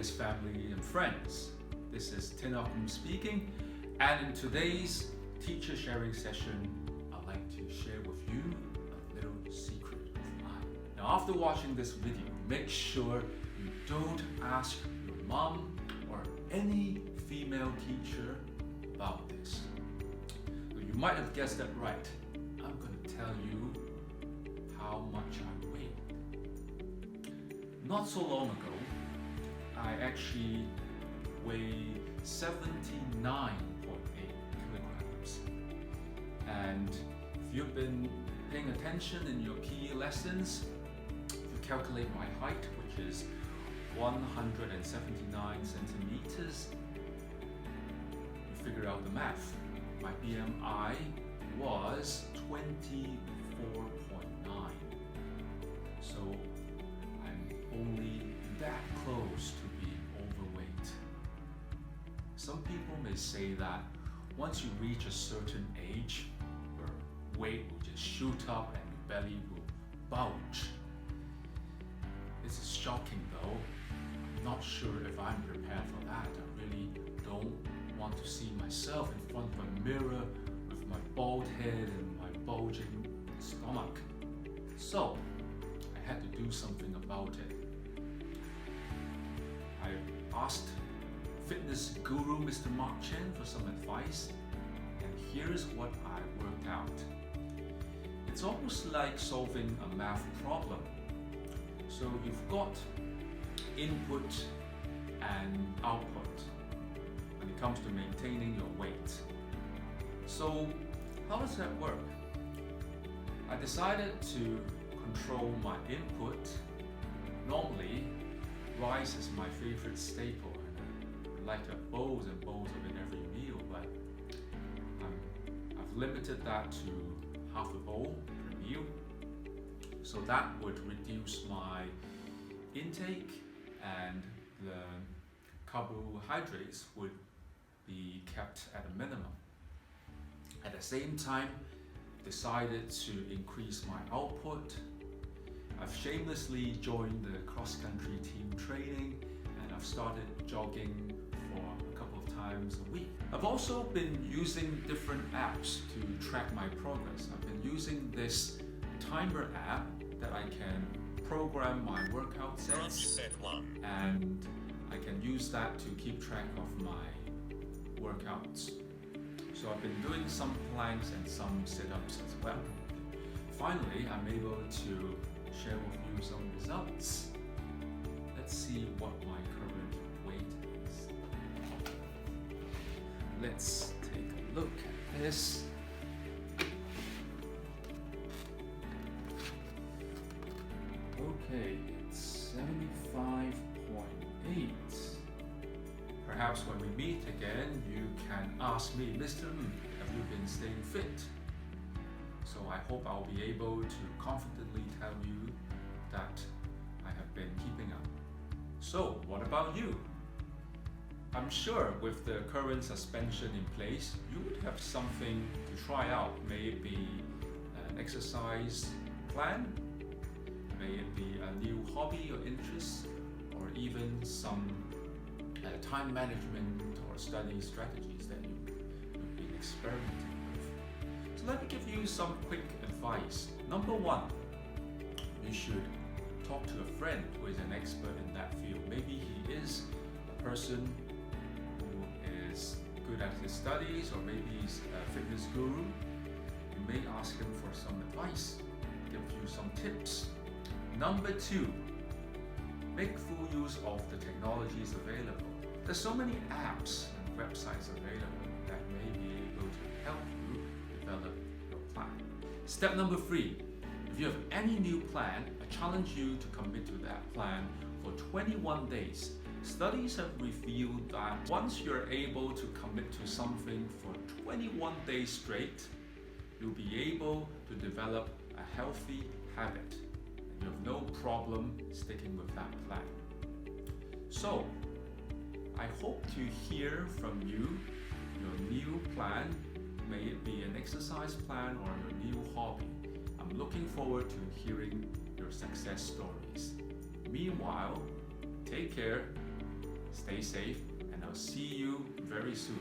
DBS family and friends. This is Tinnok Ng speaking, and in today's teacher sharing session, I'd like to share with you a little secret of mine. Now, after watching this video, make sure you don't ask your mom or any female teacher about this. You might have guessed that right. I'm going to tell you how much I weigh. Not so long ago, I actually weighed 79.8 kilograms. And if you've been paying attention in your PE lessons, if you calculate my height, which is 179 centimeters, you figure out the math. My BMI was 24.9. So I'm only that close to being overweight. Some people may say that once you reach a certain age, your weight will just shoot up and your belly will bulge. This is shocking though. I'm not sure if I'm prepared for that. I really don't want to see myself in front of a mirror with my bald head and my bulging stomach. So I had to do something about it. I asked fitness guru Mr. Mark Chen for some advice, and here's what I worked out. It's almost like solving a math problem. So you've got input and output when it comes to maintaining your weight. So how does that work? I decided to control my input. Normally, rice is my favorite staple. I like to have bowls and bowls of it every meal, but I've limited that to half a bowl per meal. So that would reduce my intake, and the carbohydrates would be kept at a minimum. At the same time, decided to increase my output. I've shamelessly joined the cross-country team training, and I've started jogging for a couple of times a week. I've also been using different apps to track my progress. I've been using this timer app that I can program my workout sets, and I can use that to keep track of my workouts. So I've been doing some planks and some sit-ups as well. Finally, I'm able to share with you some results. Let's see what my current weight is. Let's take a look at this. Okay, it's 75.8. Perhaps when we meet again, you can ask me, Mr. Ng, have you been staying fit? So I hope I'll be able to confidently tell you that I have been keeping up. So what about you? I'm sure with the current suspension in place, you would have something to try out. May it be an exercise plan, may it be a new hobby or interest, or even some time management or study strategies that you've been experimenting with. So let me give you some quick advice. Number one, you should talk to a friend who is an expert in that field. Maybe he is a person who is good at his studies, or maybe he's a fitness guru. You may ask him for some advice, give you some tips. Number two, make full use of the technologies available. There's so many apps and websites available that may be able to help you develop your plan. Step number three, if you have any new plan, I challenge you to commit to that plan for 21 days. Studies have revealed that once you're able to commit to something for 21 days straight, you'll be able to develop a healthy habit. And you have no problem sticking with that plan. So, I hope to hear from you your new plan, may it be an exercise plan or your new hobby. I'm looking forward to hearing your success stories. Meanwhile, take care Stay safe, and I'll see you very soon.